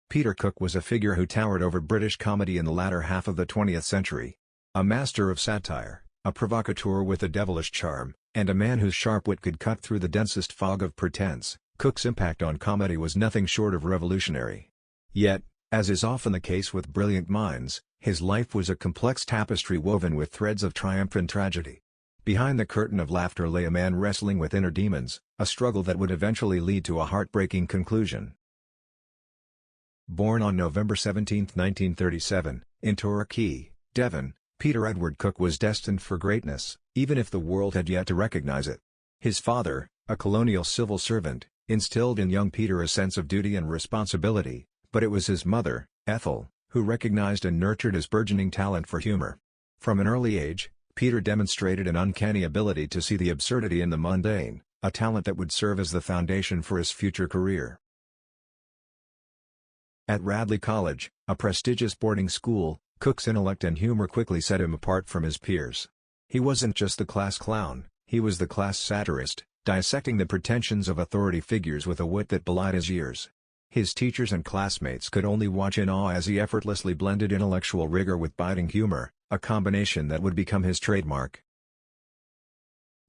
Peter Cook was a figure who towered over British comedy in the latter half of the 20th century. A master of satire, a provocateur with a devilish charm, and a man whose sharp wit could cut through the densest fog of pretense, Cook's impact on comedy was nothing short of revolutionary. Yet, as is often the case with brilliant minds, his life was a complex tapestry woven with threads of triumph and tragedy. Behind the curtain of laughter lay a man wrestling with inner demons, a struggle that would eventually lead to a heartbreaking conclusion. Born on November 17, 1937, in Torquay, Devon, Peter Edward Cook was destined for greatness, even if the world had yet to recognize it. His father, a colonial civil servant, instilled in young Peter a sense of duty and responsibility, but it was his mother, Ethel, who recognized and nurtured his burgeoning talent for humor. From an early age, Peter demonstrated an uncanny ability to see the absurdity in the mundane, a talent that would serve as the foundation for his future career. At Radley College, a prestigious boarding school, Cook's intellect and humor quickly set him apart from his peers. He wasn't just the class clown, he was the class satirist, dissecting the pretensions of authority figures with a wit that belied his years. His teachers and classmates could only watch in awe as he effortlessly blended intellectual rigor with biting humor, a combination that would become his trademark.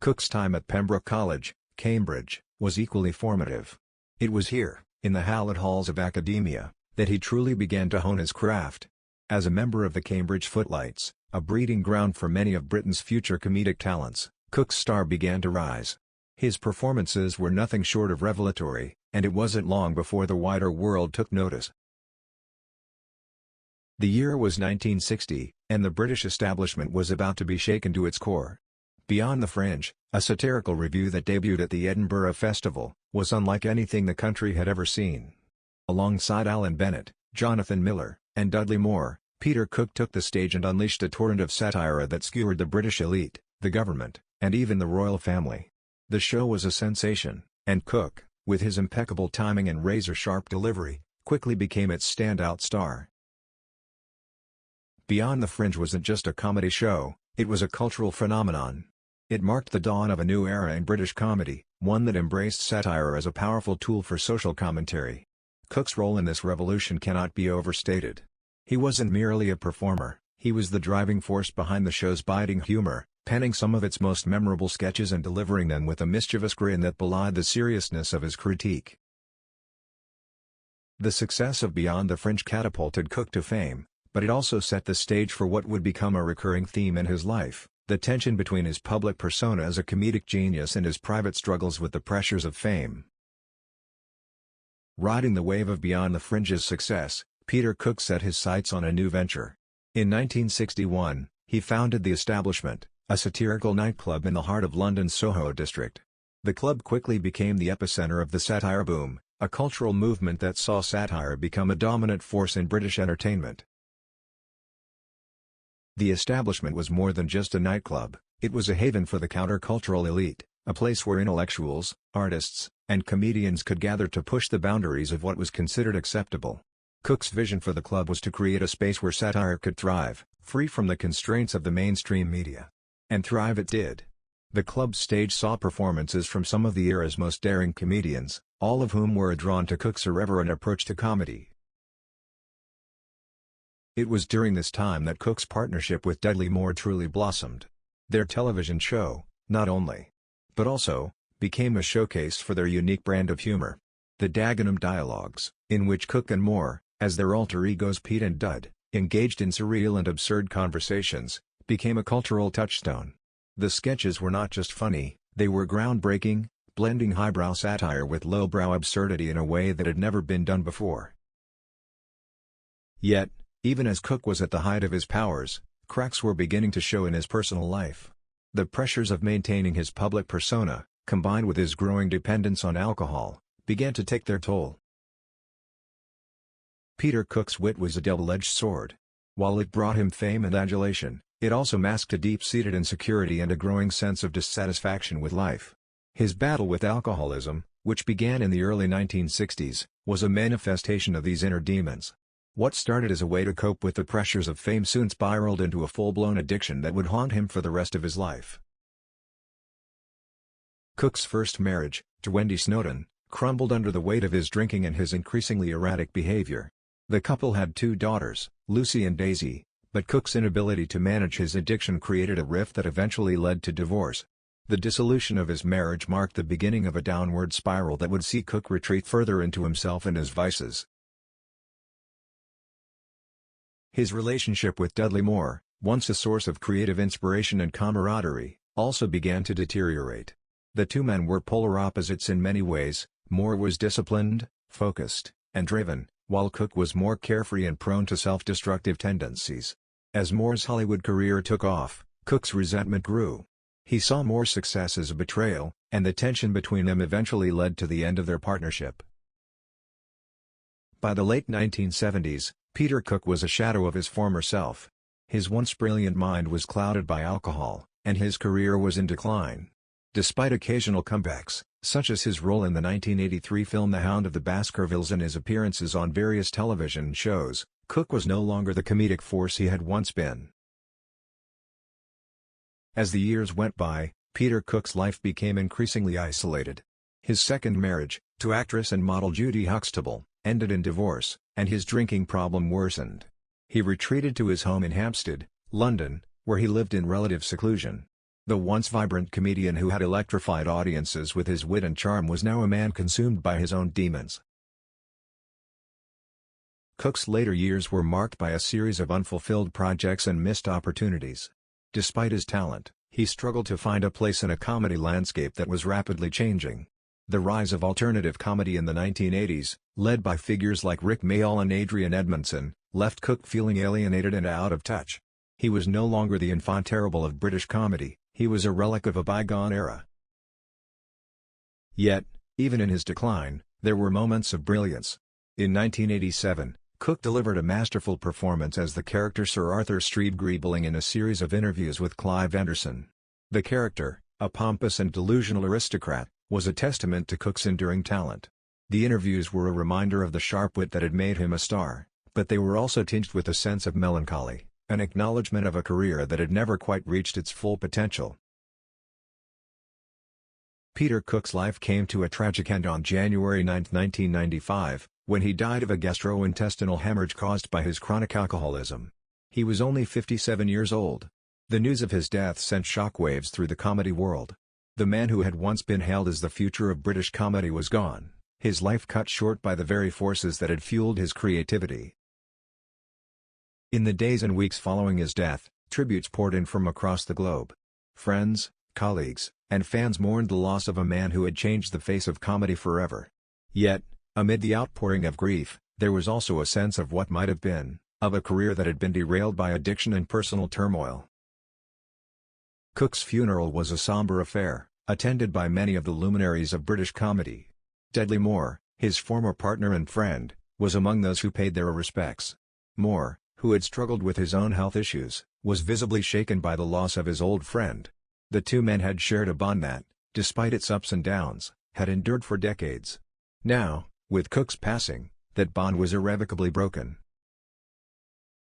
Cook's time at Pembroke College, Cambridge, was equally formative. It was here, in the hallowed halls of academia, that he truly began to hone his craft. As a member of the Cambridge Footlights, a breeding ground for many of Britain's future comedic talents, Cook's star began to rise. His performances were nothing short of revelatory, and it wasn't long before the wider world took notice. The year was 1960, and the British establishment was about to be shaken to its core. Beyond the Fringe, a satirical revue that debuted at the Edinburgh Festival, was unlike anything the country had ever seen. Alongside Alan Bennett, Jonathan Miller, and Dudley Moore, Peter Cook took the stage and unleashed a torrent of satire that skewered the British elite, the government, and even the royal family. The show was a sensation, and Cook, with his impeccable timing and razor-sharp delivery, quickly became its standout star. Beyond the Fringe wasn't just a comedy show, it was a cultural phenomenon. It marked the dawn of a new era in British comedy, one that embraced satire as a powerful tool for social commentary. Cook's role in this revolution cannot be overstated. He wasn't merely a performer, he was the driving force behind the show's biting humor, penning some of its most memorable sketches and delivering them with a mischievous grin that belied the seriousness of his critique. The success of Beyond the Fringe catapulted Cook to fame, but it also set the stage for what would become a recurring theme in his life, the tension between his public persona as a comedic genius and his private struggles with the pressures of fame. Riding the wave of Beyond the Fringe's success, Peter Cook set his sights on a new venture. In 1961, he founded The Establishment, a satirical nightclub in the heart of London's Soho district. The club quickly became the epicenter of the satire boom, a cultural movement that saw satire become a dominant force in British entertainment. The Establishment was more than just a nightclub, it was a haven for the countercultural elite, a place where intellectuals, artists, and comedians could gather to push the boundaries of what was considered acceptable. Cook's vision for the club was to create a space where satire could thrive, free from the constraints of the mainstream media. And thrive it did. The club's stage saw performances from some of the era's most daring comedians, all of whom were drawn to Cook's irreverent approach to comedy. It was during this time that Cook's partnership with Dudley Moore truly blossomed. Their television show, not only, but also, became a showcase for their unique brand of humor. The Dagenham Dialogues, in which Cook and Moore, as their alter egos Pete and Dud, engaged in surreal and absurd conversations, became a cultural touchstone. The sketches were not just funny, they were groundbreaking, blending highbrow satire with lowbrow absurdity in a way that had never been done before. Yet, even as Cook was at the height of his powers, cracks were beginning to show in his personal life. The pressures of maintaining his public persona, combined with his growing dependence on alcohol, began to take their toll. Peter Cook's wit was a double-edged sword. While it brought him fame and adulation, it also masked a deep-seated insecurity and a growing sense of dissatisfaction with life. His battle with alcoholism, which began in the early 1960s, was a manifestation of these inner demons. What started as a way to cope with the pressures of fame soon spiraled into a full-blown addiction that would haunt him for the rest of his life. Cook's first marriage, to Wendy Snowdon, crumbled under the weight of his drinking and his increasingly erratic behavior. The couple had 2 daughters, Lucy and Daisy, but Cook's inability to manage his addiction created a rift that eventually led to divorce. The dissolution of his marriage marked the beginning of a downward spiral that would see Cook retreat further into himself and his vices. His relationship with Dudley Moore, once a source of creative inspiration and camaraderie, also began to deteriorate. The two men were polar opposites in many ways. Moore was disciplined, focused, and driven, while Cook was more carefree and prone to self-destructive tendencies. As Moore's Hollywood career took off, Cook's resentment grew. He saw Moore's success as a betrayal, and the tension between them eventually led to the end of their partnership. By the late 1970s, Peter Cook was a shadow of his former self. His once brilliant mind was clouded by alcohol, and his career was in decline. Despite occasional comebacks, such as his role in the 1983 film The Hound of the Baskervilles and his appearances on various television shows, Cook was no longer the comedic force he had once been. As the years went by, Peter Cook's life became increasingly isolated. His second marriage, to actress and model Judy Huxtable, ended in divorce, and his drinking problem worsened. He retreated to his home in Hampstead, London, where he lived in relative seclusion. The once vibrant comedian who had electrified audiences with his wit and charm was now a man consumed by his own demons. Cook's later years were marked by a series of unfulfilled projects and missed opportunities. Despite his talent, he struggled to find a place in a comedy landscape that was rapidly changing. The rise of alternative comedy in the 1980s, led by figures like Rick Mayall and Adrian Edmondson, left Cook feeling alienated and out of touch. He was no longer the enfant terrible of British comedy, he was a relic of a bygone era. Yet, even in his decline, there were moments of brilliance. In 1987, Cook delivered a masterful performance as the character Sir Arthur Street-Greebling in a series of interviews with Clive Anderson. The character, a pompous and delusional aristocrat, was a testament to Cook's enduring talent. The interviews were a reminder of the sharp wit that had made him a star, but they were also tinged with a sense of melancholy, an acknowledgement of a career that had never quite reached its full potential. Peter Cook's life came to a tragic end on January 9, 1995, when he died of a gastrointestinal hemorrhage caused by his chronic alcoholism. He was only 57 years old. The news of his death sent shockwaves through the comedy world. The man who had once been hailed as the future of British comedy was gone, his life cut short by the very forces that had fueled his creativity. In the days and weeks following his death, tributes poured in from across the globe. Friends, colleagues, and fans mourned the loss of a man who had changed the face of comedy forever. Yet, amid the outpouring of grief, there was also a sense of what might have been, of a career that had been derailed by addiction and personal turmoil. Cook's funeral was a somber affair, attended by many of the luminaries of British comedy. Dudley Moore, his former partner and friend, was among those who paid their respects. Moore, who had struggled with his own health issues, was visibly shaken by the loss of his old friend. The two men had shared a bond that, despite its ups and downs, had endured for decades. Now, with Cook's passing, that bond was irrevocably broken.